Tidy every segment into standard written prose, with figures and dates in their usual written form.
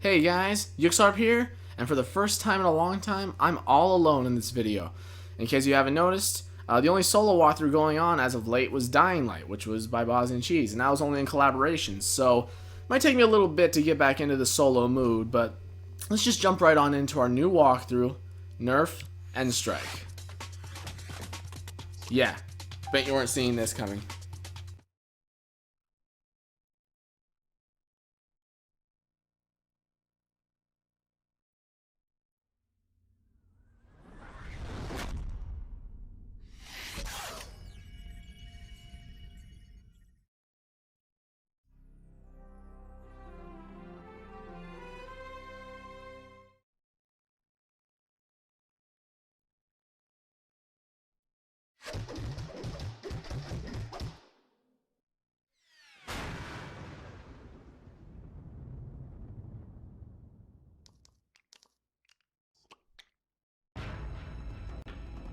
Hey guys, Yxlarb here, and for the first time in a long time, I'm all alone in this video. In case you haven't noticed, the only solo walkthrough going on as of late was Dying Light, which was by Bosniancheese, and that was only in collaboration, so it might take me a little bit to get back into the solo mood, but let's just jump right on into our new walkthrough, Nerf and Strike. Yeah, bet you weren't seeing this coming.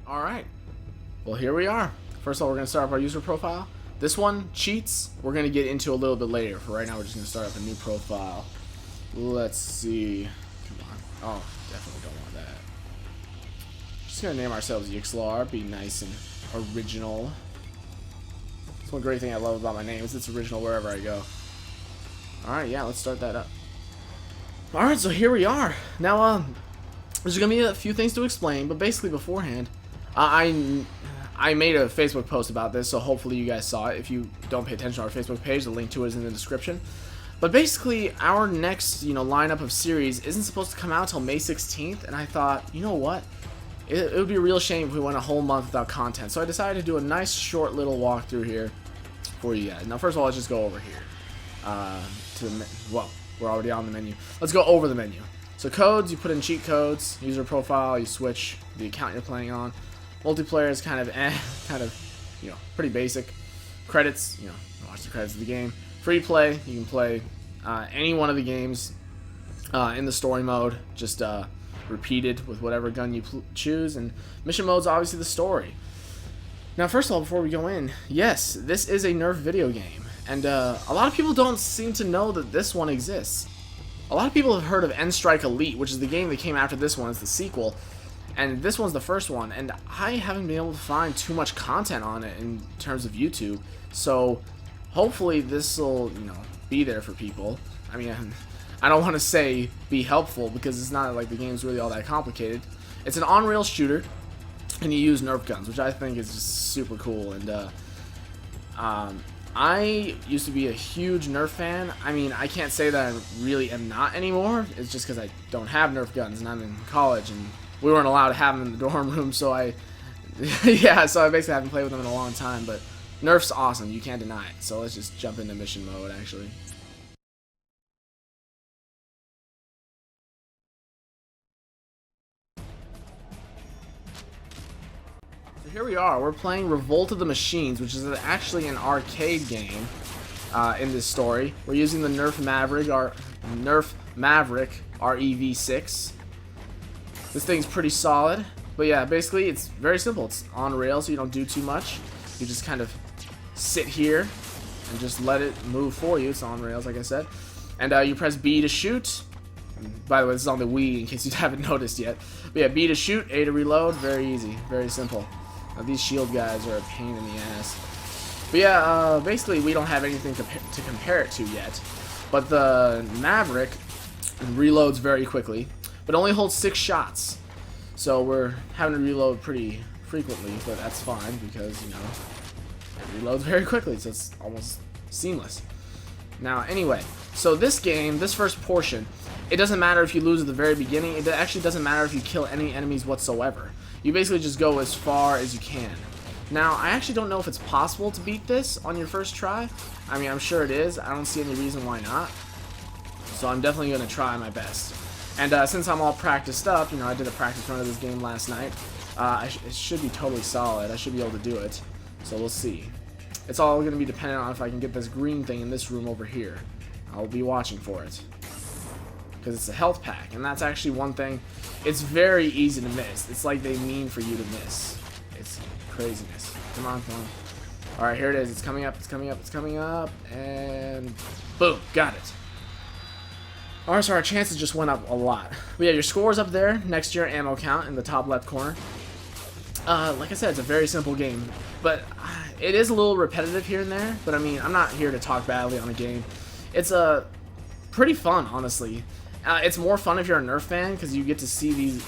Alright, well here we are. First of all, we're going to start up our user profile. This one, cheats, we're going to get into a little bit later. For right now, we're just going to start up a new profile. Let's see. Come on. Oh, definitely don't want that. Just going to name ourselves Yxlarb, be nice and original. That's one great thing I love about my name, is it's original wherever I go. Alright, yeah, let's start that up. Alright, so here we are. Now, there's going to be a few things to explain, but basically beforehand, I made a Facebook post about this, so hopefully you guys saw it. If you don't pay attention to our Facebook page, the link to it is in the description. But basically, our next, lineup of series isn't supposed to come out till May 16th, and I thought, you know what? It would be a real shame if we went a whole month without content. So I decided to do a nice, short little walkthrough here for you guys. Now, first of all, let's just go over here. Well, we're already on the menu. Let's go over the menu. So codes, you put in cheat codes, user profile, you switch the account you're playing on. Multiplayer is kind of, pretty basic. Credits, watch the credits of the game. Free play, you can play any one of the games in the story mode, just repeated with whatever gun you choose. And mission mode's obviously the story. Now, first of all, before we go in, yes, this is a Nerf video game. And a lot of people don't seem to know that this one exists. A lot of people have heard of N-Strike Elite, which is the game that came after this one. It's the sequel. And this one's the first one, and I haven't been able to find too much content on it in terms of YouTube. So hopefully this will, be there for people. I mean, I don't want to say be helpful because it's not like the game's really all that complicated. It's an on-rail shooter, and you use Nerf guns, which I think is just super cool. And I used to be a huge Nerf fan. I mean, I can't say that I really am not anymore. It's just because I don't have Nerf guns, and I'm in college, and we weren't allowed to have them in the dorm room, so yeah, so I basically haven't played with them in a long time, but Nerf's awesome, you can't deny it. So let's just jump into mission mode, actually. So here we are, we're playing Revolt of the Machines, which is actually an arcade game in this story. We're using the Nerf Maverick REV6. This thing's pretty solid, but yeah, basically it's very simple. It's on rails, so you don't do too much. You just kind of sit here and just let it move for you. It's on rails, like I said. And you press B to shoot. And by the way, this is on the Wii, in case you haven't noticed yet. But yeah, B to shoot, A to reload. Very easy, very simple. Now, these shield guys are a pain in the ass. But yeah, basically we don't have anything to compare it to yet. But the Maverick reloads very quickly, but only holds 6 shots. So we're having to reload pretty frequently, but that's fine because, it reloads very quickly, so it's almost seamless. Now, anyway, so this game, this first portion, it doesn't matter if you lose at the very beginning. It actually doesn't matter if you kill any enemies whatsoever. You basically just go as far as you can. Now, I actually don't know if it's possible to beat this on your first try. I mean, I'm sure it is. I don't see any reason why not. So I'm definitely going to try my best. And since I'm all practiced up, I did a practice run of this game last night, it should be totally solid. I should be able to do it. So we'll see. It's all going to be dependent on if I can get this green thing in this room over here. I'll be watching for it. Because it's a health pack, and that's actually one thing. It's very easy to miss. It's like they mean for you to miss. It's craziness. Come on, come on. Alright, here it is. It's coming up, it's coming up, it's coming up, and boom, got it. So our chances just went up a lot. But yeah, your score's up there next to your ammo count in the top left corner. Like I said, it's a very simple game, but it is a little repetitive here and there. But I mean, I'm not here to talk badly on a game. It's pretty fun, honestly. It's more fun if you're a Nerf fan because you get to see these.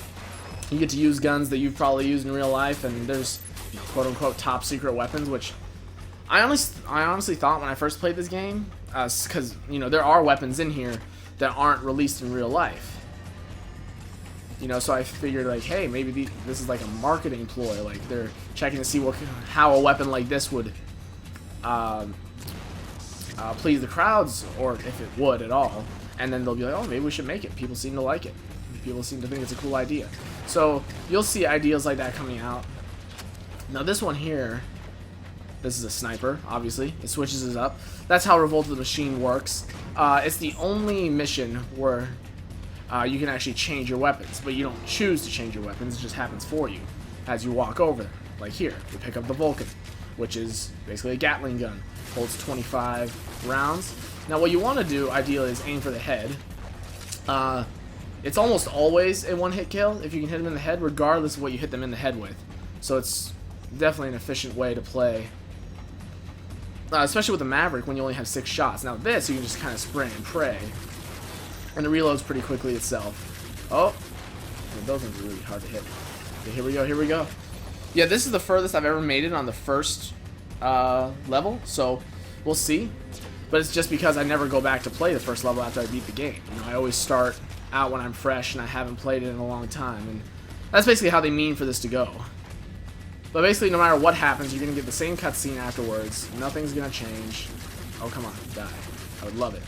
You get to use guns that you've probably used in real life, and there's, you know, quote-unquote top secret weapons, which I honestly thought when I first played this game, because you know there are weapons in here that aren't released in real life. You know, so I figured like, hey, maybe this is like a marketing ploy. Like they're checking to see how a weapon like this would please the crowds, or if it would at all. And then they'll be like, oh, maybe we should make it. People seem to like it. People seem to think it's a cool idea. So you'll see ideas like that coming out. Now this one here, this is a sniper, obviously. It switches it up. That's how Revolt of the Machine works. It's the only mission where you can actually change your weapons, but you don't choose to change your weapons. It just happens for you as you walk over them. Like here, you pick up the Vulcan, which is basically a Gatling gun. Holds 25 rounds. Now what you want to do, ideally, is aim for the head. It's almost always a one-hit kill if you can hit them in the head, regardless of what you hit them in the head with. So it's definitely an efficient way to play. Especially with the Maverick when you only have 6 shots. Now this, you can just kind of spray and pray. And it reloads pretty quickly itself. Oh! Those ones are really hard to hit. Okay, here we go, here we go. Yeah, this is the furthest I've ever made it on the first level, so we'll see. But it's just because I never go back to play the first level after I beat the game. You know, I always start out when I'm fresh and I haven't played it in a long time. And that's basically how they mean for this to go. But basically, no matter what happens, you're going to get the same cutscene afterwards. Nothing's going to change. Oh, come on. Die. I would love it.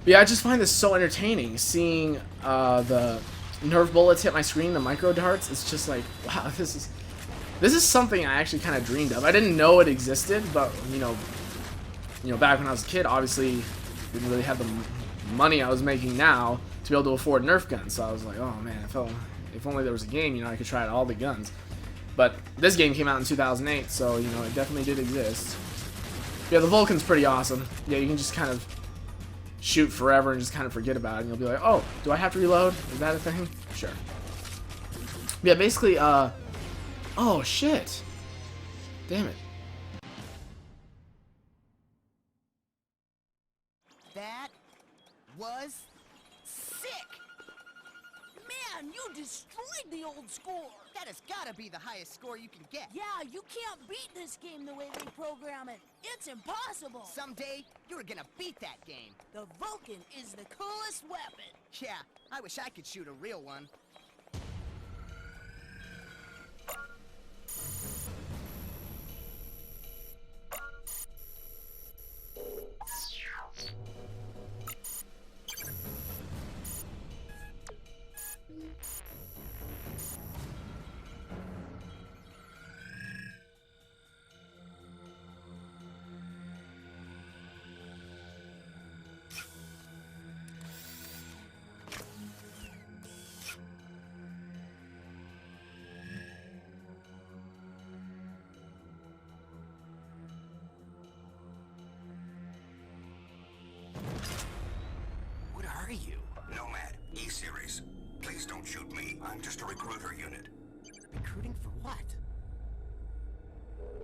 But yeah, I just find this so entertaining. Seeing the Nerf bullets hit my screen, the micro darts. It's just like, wow, this is something I actually kind of dreamed of. I didn't know it existed, but, you know, back when I was a kid, obviously, didn't really have the money I was making now to be able to afford Nerf guns. So I was like, oh, man, if only there was a game, you know, I could try out all the guns. But this game came out in 2008, so, you know, it definitely did exist. Yeah, the Vulcan's pretty awesome. Yeah, you can just kind of shoot forever and just kind of forget about it, and you'll be like, oh, do I have to reload? Is that a thing? Sure. Yeah, basically, oh, shit. Damn it. That was sick! Man, you destroyed the old score! That has gotta be the highest score you can get. Yeah, you can't beat this game the way they program it. It's impossible. Someday, you're gonna beat that game. The Vulcan is the coolest weapon. Yeah, I wish I could shoot a real one. You? Nomad, E-Series. Please don't shoot me. I'm just a recruiter unit. Recruiting for what?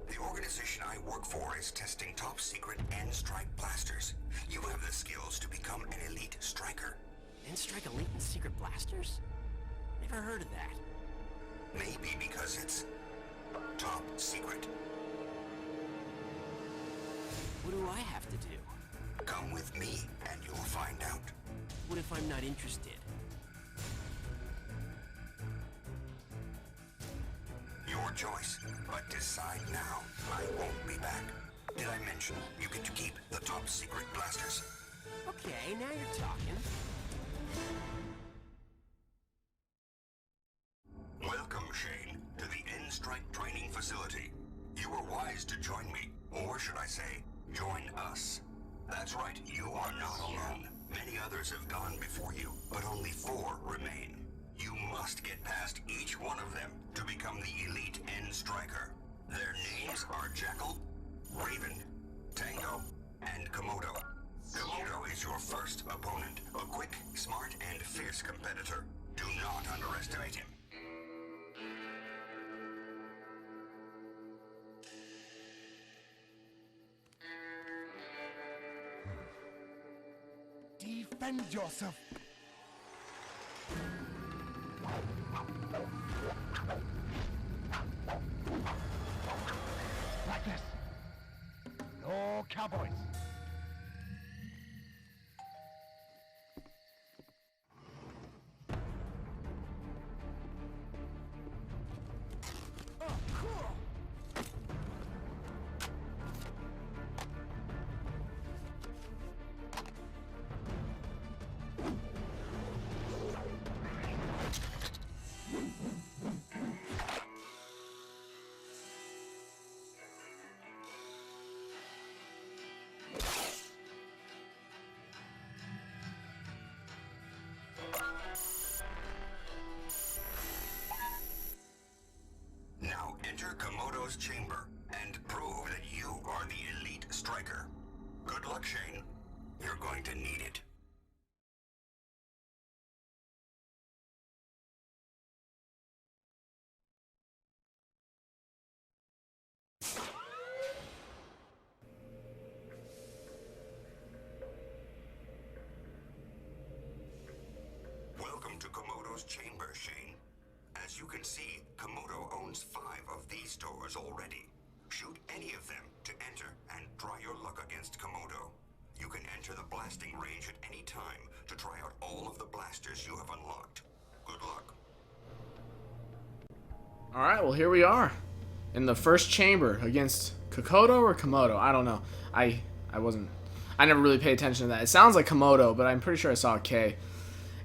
The organization I work for is testing top secret N-Strike blasters. You have the skills to become an elite striker. N-Strike elite and secret blasters? Never heard of that. Maybe because it's top secret. What do I have to do? Come with me and you'll find out. What if I'm not interested? Your choice, but decide now. I won't be back. Did I mention you get to keep the top secret blasters? Okay, now you're talking. Welcome, Shane, to the N-Strike training facility. You were wise to join me, or should I say, join us. That's right, you are not alone. Many others have gone before you, but only 4 remain. You must get past each one of them to become the elite N-Striker. Their names are Jackal, Raven, Tango, and Komodo. Komodo is your first opponent. A quick, smart, and fierce competitor. Do not underestimate him. Defend yourself. Like this. No cowboys. Now enter Komodo's chamber and prove that you are the elite striker. Good luck, Shane. You're going to need it. Welcome to Komodo's chamber, Shane. As you can see, Komodo owns 5 of these doors already. Shoot any of them to enter and try your luck against Komodo. You can enter the blasting range at any time to try out all of the blasters you have unlocked. Good luck. Alright, well here we are. In the first chamber against Kokoto or Komodo. I don't know. I never really paid attention to that. It sounds like Komodo, but I'm pretty sure I saw a K.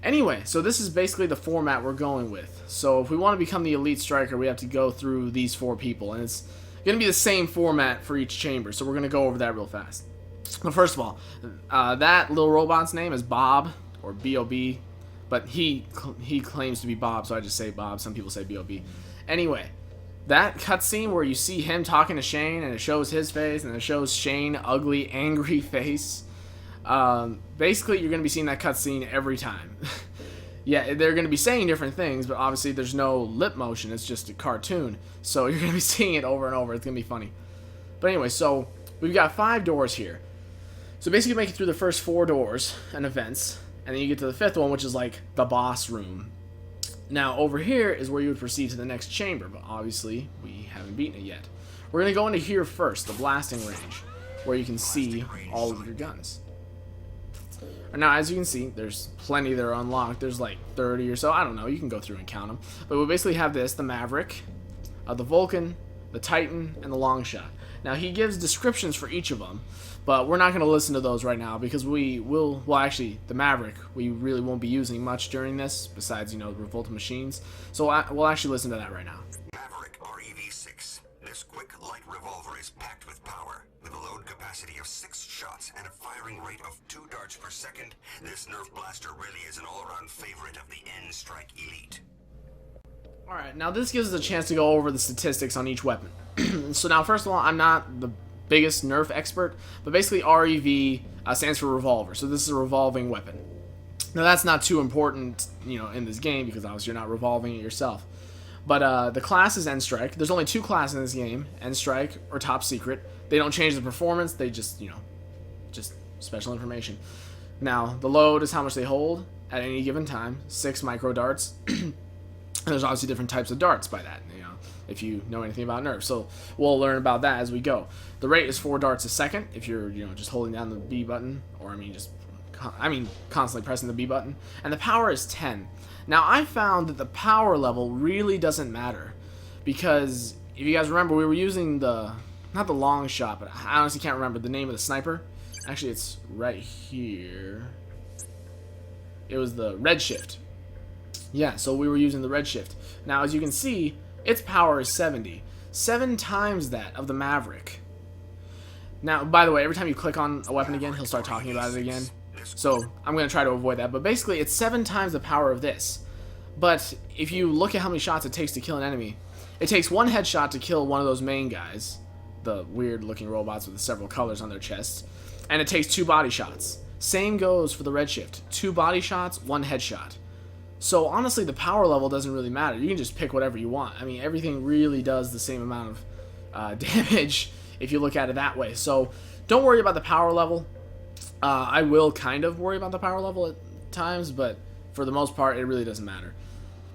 Anyway, so this is basically the format we're going with. So if we want to become the elite striker, we have to go through these 4 people. And it's going to be the same format for each chamber. So we're going to go over that real fast. But first of all, that little robot's name is Bob, or B-O-B. But he claims to be Bob, so I just say Bob. Some people say B-O-B. Anyway, that cutscene where you see him talking to Shane, and it shows his face, and it shows Shane ugly, angry face. Basically, you're going to be seeing that cutscene every time. Yeah, they're going to be saying different things, but obviously there's no lip motion. It's just a cartoon. So you're going to be seeing it over and over. It's going to be funny. But anyway, so we've got 5 doors here. So basically, you make it through the first 4 doors and events, and then you get to the 5th one, which is like the boss room. Now, over here is where you would proceed to the next chamber, but obviously, we haven't beaten it yet. We're going to go into here first, the blasting range, where you can see all of your guns. Now, as you can see, there's plenty that are unlocked. There's like 30 or so. I don't know. You can go through and count them. But we basically have this, the Maverick, the Vulcan, the Titan, and the Longshot. Now, he gives descriptions for each of them, but we're not going to listen to those right now because well, actually, the Maverick, we really won't be using much during this, besides, the Revolt machines. So we'll actually listen to that right now. Maverick REV6. This quick, light revolver is packed with power. With a load capacity of 6 shots and a firing rate of 2 darts per second, this Nerf blaster really is an all-around favorite of the N-Strike Elite. Alright, now this gives us a chance to go over the statistics on each weapon. So now, first of all, I'm not the biggest Nerf expert, but basically REV stands for revolver, so this is a revolving weapon. Now that's not too important, in this game, because obviously you're not revolving it yourself. But the class is N-Strike. There's only 2 classes in this game, N-Strike or Top Secret. They don't change the performance, they just, just special information. Now, the load is how much they hold at any given time, 6 micro darts. And there's obviously different types of darts by that, if you know anything about Nerf. So we'll learn about that as we go. The rate is 4 darts a second if you're, just holding down the B button, or constantly pressing the B button. And the power is 10. Now, I found that the power level really doesn't matter, because if you guys remember, we were using not the long shot, but I honestly can't remember the name of the sniper. Actually, it's right here. It was the Redshift. Yeah, so we were using the Redshift. Now, as you can see, its power is 70. 7 times that of the Maverick. Now, by the way, every time you click on a weapon again, he'll start talking about it again. So, I'm going to try to avoid that. But basically, it's 7 times the power of this. But if you look at how many shots it takes to kill an enemy, it takes 1 headshot to kill one of those main guys, the weird-looking robots with the several colors on their chests. and it takes 2 body shots. Same goes for the redshift. 2 body shots, 1 headshot. So honestly, the power level doesn't really matter. You can just pick whatever you want. I mean, everything really does the same amount of damage if you look at it that way. So don't worry about the power level. I will kind of worry about the power level at times, but for the most part, it really doesn't matter.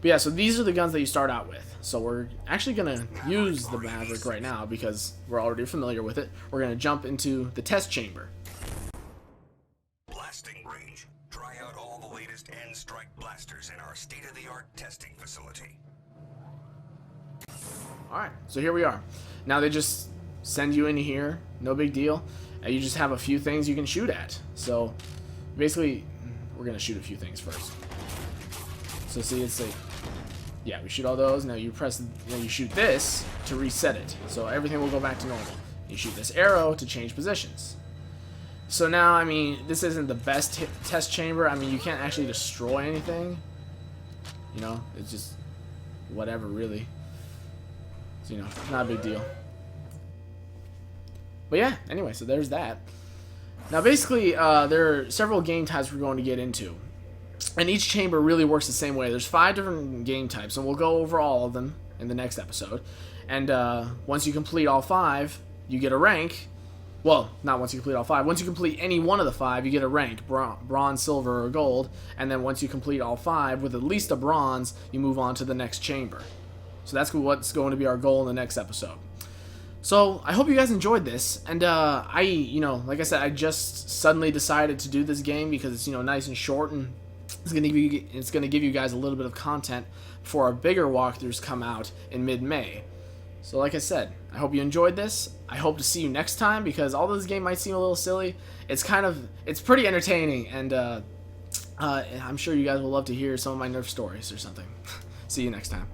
But yeah, so these are the guns that you start out with. So we're actually going to use the Maverick right now because we're already familiar with it. We're going to jump into the test chamber. Blasting range. Try out all the latest N-Strike blasters in our state-of-the-art testing facility. Alright, so here we are. Now they just send you in here, no big deal. And you just have a few things you can shoot at. So basically, we're going to shoot a few things first. So see, it's like, yeah, we shoot all those. Now you you shoot this to reset it. So everything will go back to normal. You shoot this arrow to change positions. So now, I mean, this isn't the best test chamber. I mean, you can't actually destroy anything. You know, it's just whatever, really. So, you know, not a big deal. But yeah, anyway, so there's that. Now, basically, there are several game types we're going to get into. And each chamber really works the same way. There's 5 different game types, and we'll go over all of them in the next episode. And once you complete all 5, you get a rank. Well, not once you complete all 5. Once you complete any one of the 5, you get a rank, bronze, silver, or gold. And then once you complete all 5 with at least a bronze, you move on to the next chamber. So that's what's going to be our goal in the next episode. So I hope you guys enjoyed this, and you know, like I said, I just suddenly decided to do this game because it's, you know, nice and short, and it's gonna give you guys a little bit of content before our bigger walkthroughs come out in mid-May. So like I said, I hope you enjoyed this. I hope to see you next time, because although this game might seem a little silly, it's pretty entertaining, and I'm sure you guys will love to hear some of my Nerf stories or something. See you next time.